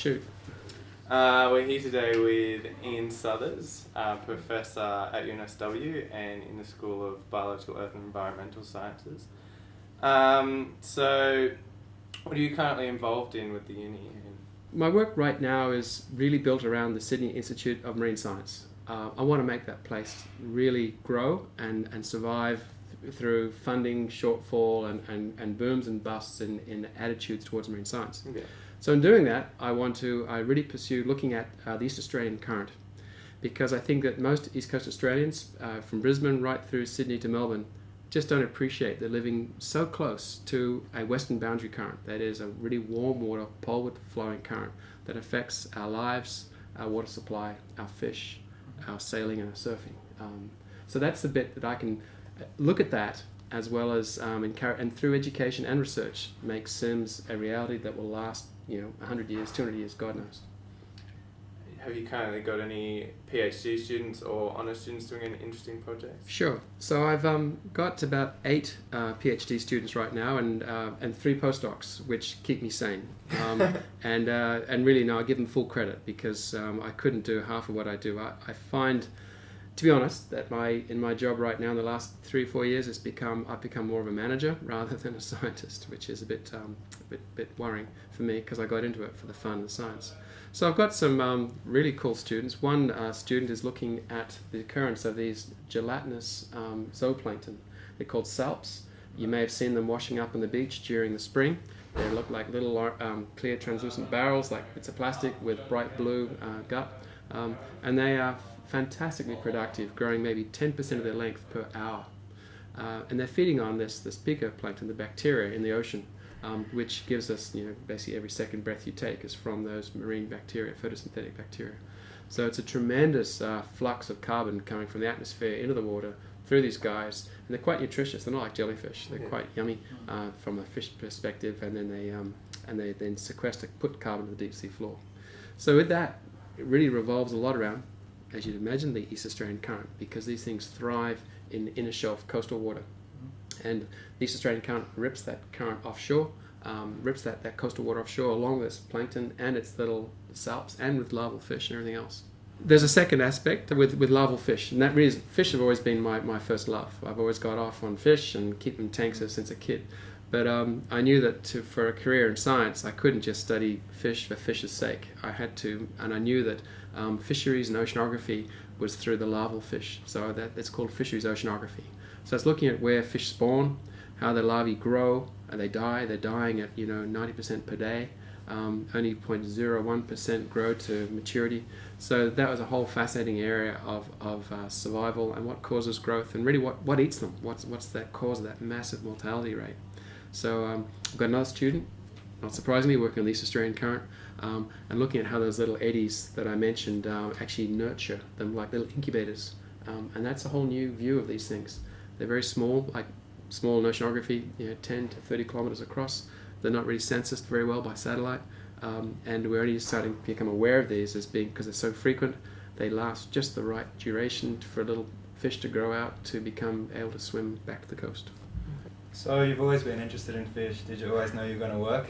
Shoot. We're here today with Iain Suthers, Professor at UNSW and in the School of Biological, Earth and Environmental Sciences. So, what are you currently involved in with the uni? My work right now is really built around the Sydney Institute of Marine Science. I want to make that place really grow and survive through funding shortfall and booms and busts in attitudes towards marine science. Okay. So in doing that, I really pursue looking at the East Australian current, because I think that most East Coast Australians, from Brisbane right through Sydney to Melbourne, just don't appreciate they're living so close to a western boundary current that is a really warm water, poleward flowing current that affects our lives, our water supply, our fish, our sailing and our surfing. So that's the bit that I can look at that, as well as and through education and research make SIMS a reality that will last 100 years, 200 years, God knows. Have you currently got any PhD students or honours students doing any interesting projects? Sure. So I've got about 8 PhD students right now and 3 postdocs, which keep me sane. And really, no, I give them full credit, because I couldn't do half of what I do. I find, to be honest, that in my job right now in the last 3 or 4 years, I've become more of a manager rather than a scientist, which is a bit worrying for me, because I got into it for the fun and the science. So I've got some really cool students. One student is looking at the occurrence of these gelatinous zooplankton. They're called salps. You may have seen them washing up on the beach during the spring. They look like little clear translucent barrels, like bits of plastic with bright blue gut. And they are fantastically productive, growing maybe 10% of their length per hour. And they're feeding on this bigger plankton, the bacteria in the ocean, which gives us, basically every second breath you take is from those marine bacteria, photosynthetic bacteria. So it's a tremendous flux of carbon coming from the atmosphere into the water through these guys, and they're quite nutritious. They're not like jellyfish. They're quite yummy from a fish perspective, and then they then sequester, put carbon to the deep sea floor. So with that, it really revolves a lot around, as you'd imagine, the East Australian current, because these things thrive in inner shelf coastal water. And the East Australian current rips that current offshore, rips that coastal water offshore along with its plankton and its little salps, and with larval fish and everything else. There's a second aspect with larval fish, and that reason, fish have always been my first love. I've always got off on fish and keep them tanks since a kid. But I knew that for a career in science, I couldn't just study fish for fish's sake. I had to, and I knew that fisheries and oceanography was through the larval fish. So it's called fisheries oceanography. So it's looking at where fish spawn, how the larvae grow, and they die. They're dying at 90% per day. Only 0.01% grow to maturity. So that was a whole fascinating area of survival and what causes growth, and really what eats them. What's that cause of that massive mortality rate? So I've got another student, not surprisingly, working on the East Australian current, and looking at how those little eddies that I mentioned actually nurture them like little incubators. And that's a whole new view of these things. They're very small, like small in oceanography, 10 to 30 kilometers across. They're not really censused very well by satellite, and we're only starting to become aware of these as being, because they're so frequent, they last just the right duration for a little fish to grow out to become able to swim back to the coast. So you've always been interested in fish. Did you always know you were going to work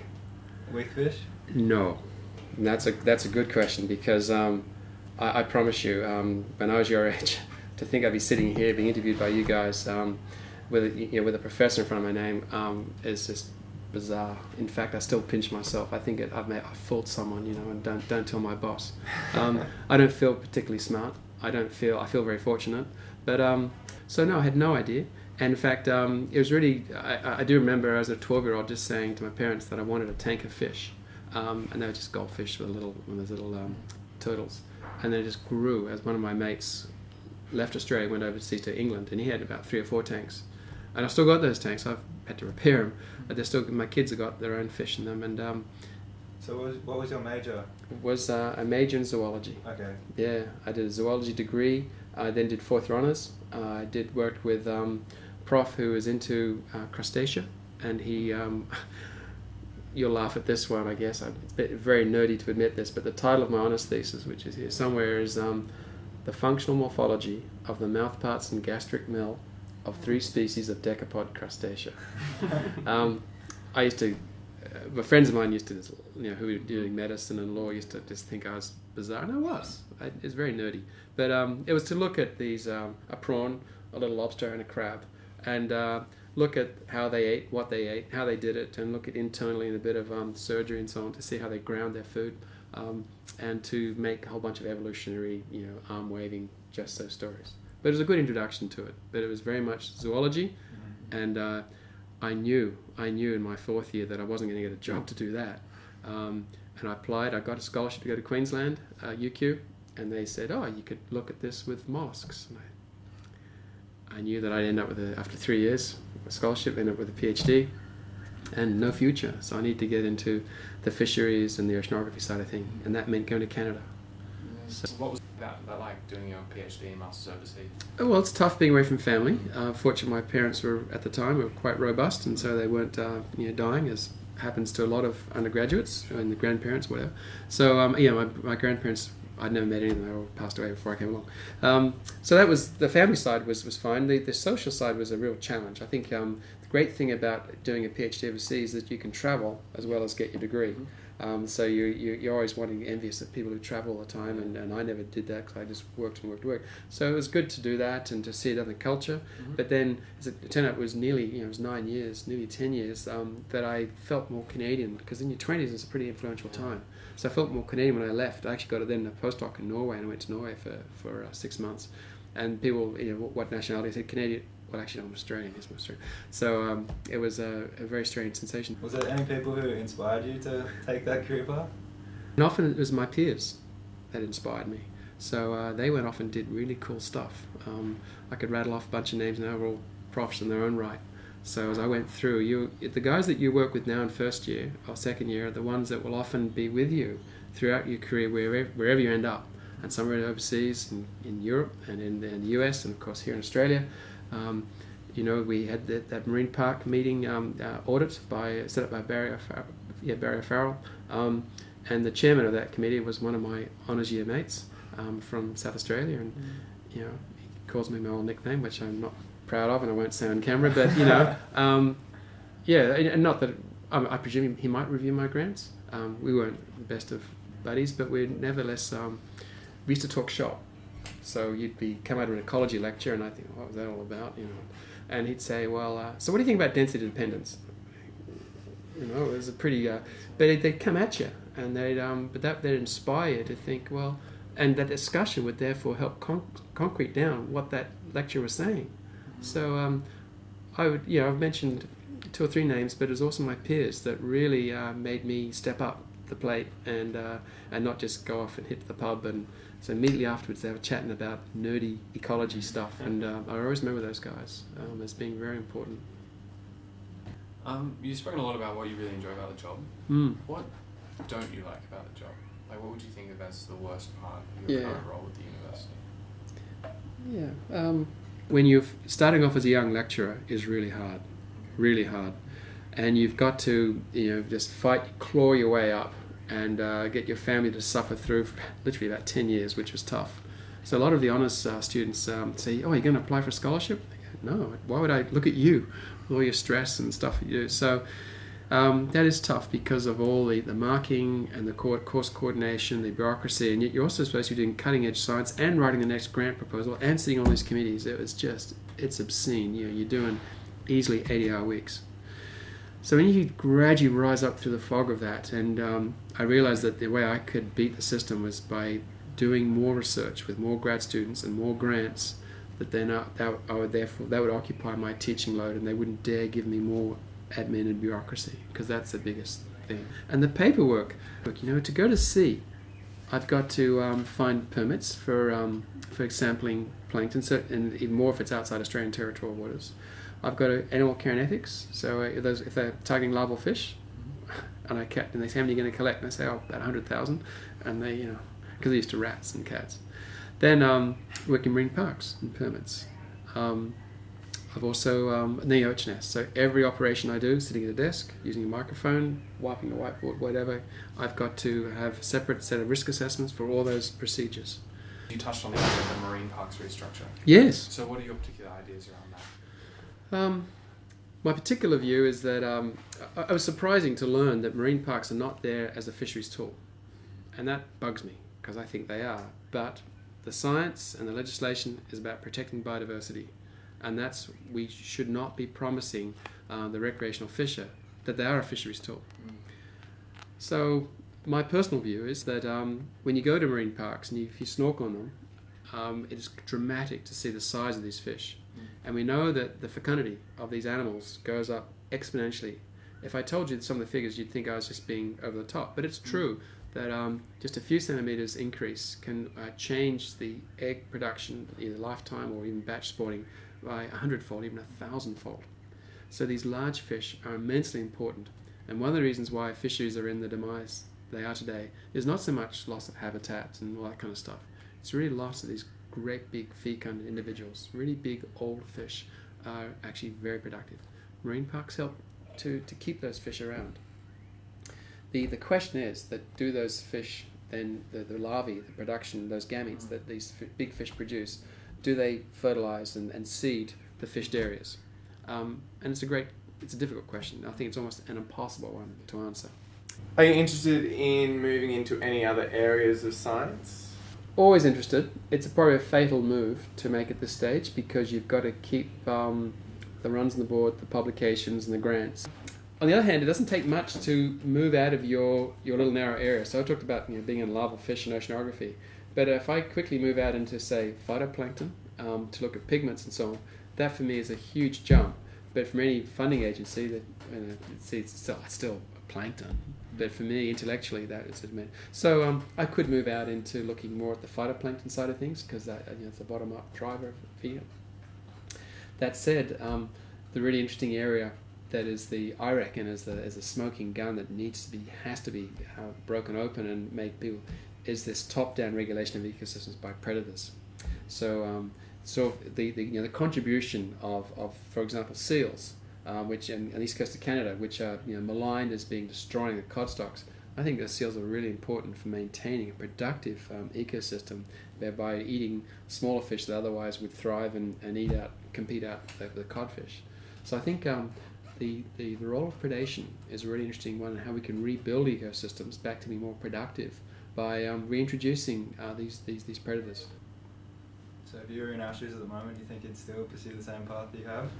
with fish? No, and that's a good question, because I promise you, when I was your age, to think I'd be sitting here being interviewed by you guys with a professor in front of my name is just bizarre. In fact, I still pinch myself. I think I've fooled someone, and don't tell my boss. I don't feel particularly smart. I feel very fortunate, but so no, I had no idea. And in fact, it was really, I do remember as a 12-year-old just saying to my parents that I wanted a tank of fish, and they were just goldfish with those little turtles, and they just grew as one of my mates left Australia, went overseas to England, and he had about 3 or 4 tanks, and I've still got those tanks. I've had to repair them, but my kids have got their own fish in them. And so what was your major? Was a major in zoology. Okay. Yeah, I did a zoology degree. I then did 4th year honours. I did work with prof who was into crustacea, and he you'll laugh at this one, I guess. It's very nerdy to admit this, but the title of my honours thesis, which is here somewhere, is the functional morphology of the mouthparts and gastric mill of 3 species of decapod crustacea. I used to but friends of mine used to, who were doing medicine and law, used to just think I was bizarre, and I was. It's very nerdy. But it was to look at these a prawn, a little lobster, and a crab, and look at how they ate, what they ate, how they did it, and look at internally and a bit of surgery and so on to see how they ground their food, and to make a whole bunch of evolutionary, arm waving, just so stories. But it was a good introduction to it. But it was very much zoology, and I knew in my fourth year that I wasn't going to get a job to do that. And I applied. I got a scholarship to go to Queensland, UQ, and they said, "Oh, you could look at this with mollusks." And I knew that I'd end up with after 3 years, a scholarship, end up with a PhD, and no future. So I need to get into the fisheries and the oceanography side of things, and that meant going to Canada. So what was that like, doing your PhD and Masters overseas? Well, it's tough being away from family. Fortunately, my parents were, at the time, were quite robust, and so they weren't dying, as happens to a lot of undergraduates and the grandparents, whatever. So, my grandparents, I'd never met any of them. They all passed away before I came along. So that was, the family side was fine. The social side was a real challenge. I think the great thing about doing a PhD overseas is that you can travel as well as get your degree. So you're always envious of people who travel all the time, and I never did that because I just worked. So it was good to do that and to see another culture. But then, as it turned out, it was nearly 9 years, nearly 10 years that I felt more Canadian, because in your 20s it's a pretty influential time. So I felt more Canadian when I left. I actually got a postdoc in Norway, and I went to Norway for 6 months. And people, what nationality? I said Canadian. Well, actually, I'm Australian. Yes, I'm Australian. So it was a very strange sensation. Was there any people who inspired you to take that career path? And often it was my peers that inspired me. So they went off and did really cool stuff. I could rattle off a bunch of names now. We're all profs in their own right. So as I went through, the guys that you work with now in first year or second year are the ones that will often be with you throughout your career, wherever you end up. And somewhere overseas, in Europe and in the US, and of course here in Australia. We had that marine park meeting audit set up by Barry O'Farrell, and the chairman of that committee was one of my honours year mates from South Australia, and he calls me my old nickname, which I'm not proud of, and I won't say on camera, but and not that I presume he might review my grants. We weren't the best of buddies, but we nevertheless we used to talk shop. So you'd come out of an ecology lecture, and I think, what was that all about? And he'd say, well, so what do you think about density dependence? It was a pretty, but they'd come at you, and they'd inspire you to think, well, and that discussion would therefore help concrete down what that lecture was saying. So I've mentioned 2 or 3 names, but it was also my peers that really made me step up the plate and not just go off and hit the pub. And so immediately afterwards they were chatting about nerdy ecology stuff, and I always remember those guys as being very important. You've spoken a lot about what you really enjoy about the job. What don't you like about the job? Like, what would you think of as the worst part of your current role with the university? When you're starting off as a young lecturer is really hard, and you've got to just claw your way up, and get your family to suffer through for literally about 10 years, which was tough. So a lot of the honours students say, "Oh, you're going to apply for a scholarship?" I go, "No, why would I look at you with all your stress and stuff you do?" So that is tough because of all the marking and the course coordination, the bureaucracy, and yet you're also supposed to be doing cutting edge science and writing the next grant proposal and sitting on these committees. It's obscene. You're doing easily 80-hour weeks. So when you gradually rise up through the fog of that, and I realized that the way I could beat the system was by doing more research with more grad students and more grants, that would occupy my teaching load, and they wouldn't dare give me more admin and bureaucracy, because that's the biggest thing. And the paperwork, to go to sea, I've got to find permits for sampling plankton, and even more if it's outside Australian territorial waters. I've got animal care and ethics, so if they're targeting larval fish, and they say, how many are you going to collect? And I say, about 100,000, and they, because they're used to rats and cats. Then work in marine parks and permits. I've also the OHS, so every operation I do, sitting at a desk, using a microphone, wiping a whiteboard, whatever, I've got to have a separate set of risk assessments for all those procedures. You touched on the idea of the marine parks restructure. Yes. So what are your particular ideas around that? My particular view is that I was surprising to learn that marine parks are not there as a fisheries tool. And that bugs me, because I think they are. But the science and the legislation is about protecting biodiversity. And we should not be promising the recreational fisher that they are a fisheries tool. So my personal view is that when you go to marine parks and if you snorkel in them, it is dramatic to see the size of these fish. And we know that the fecundity of these animals goes up exponentially. If I told you some of the figures, you'd think I was just being over the top. But it's true that just a few centimetres increase can change the egg production, either lifetime or even batch spawning, by 100-fold, even 1,000-fold. So these large fish are immensely important. And one of the reasons why fisheries are in the demise they are today is not so much loss of habitat and all that kind of stuff. It's really loss of these great big fecund individuals. Really big old fish are actually very productive. Marine parks help to keep those fish around. The question is that do those fish then, the larvae, the production, those gametes that these big fish produce, do they fertilize and seed the fished areas? And it's a difficult question. I think it's almost an impossible one to answer. Are you interested in moving into any other areas of science? Always interested. It's probably a fatal move to make at this stage because you've got to keep the runs on the board, the publications and the grants. On the other hand, it doesn't take much to move out of your little narrow area. So I talked about being in larval fish and oceanography. But if I quickly move out into, say, phytoplankton, to look at pigments and so on, that for me is a huge jump. But from any funding agency, that it's still plankton. But for me, intellectually, that is admitted. So I could move out into looking more at the phytoplankton side of things because it's a bottom-up driver of the field. That said, the really interesting area that is I reckon, is a smoking gun that has to be broken open and made people, is this top-down regulation of ecosystems by predators. So the contribution of for example, seals, which on the east coast of Canada, which are maligned as being destroying the cod stocks. I think the seals are really important for maintaining a productive ecosystem, thereby eating smaller fish that otherwise would thrive and compete out the codfish. So I think the role of predation is a really interesting one, and how we can rebuild ecosystems back to be more productive by reintroducing these predators. So if you were in our shoes at the moment, do you think you'd still pursue the same path you have?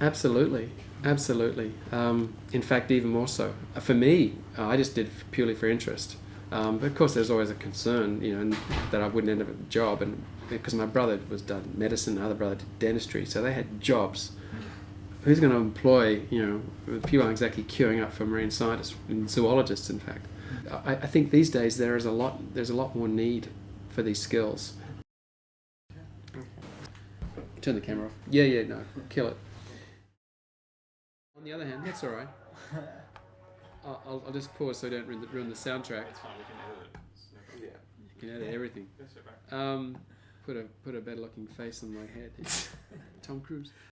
Absolutely. In fact, even more so. For me, I just did purely for interest. But of course, there's always a concern, and that I wouldn't end up at a job, and because my brother was done medicine, the other brother did dentistry, so they had jobs. Who's going to employ, people aren't exactly queuing up for marine scientists and zoologists, in fact. I think these days there's a lot more need for these skills. Turn the camera off. No, kill it. On the other hand, that's all right. I'll just pause so I don't ruin the soundtrack. It's fine, we can edit it. Yeah. You can edit everything. Yes, right. Put a better looking face on my head. Tom Cruise.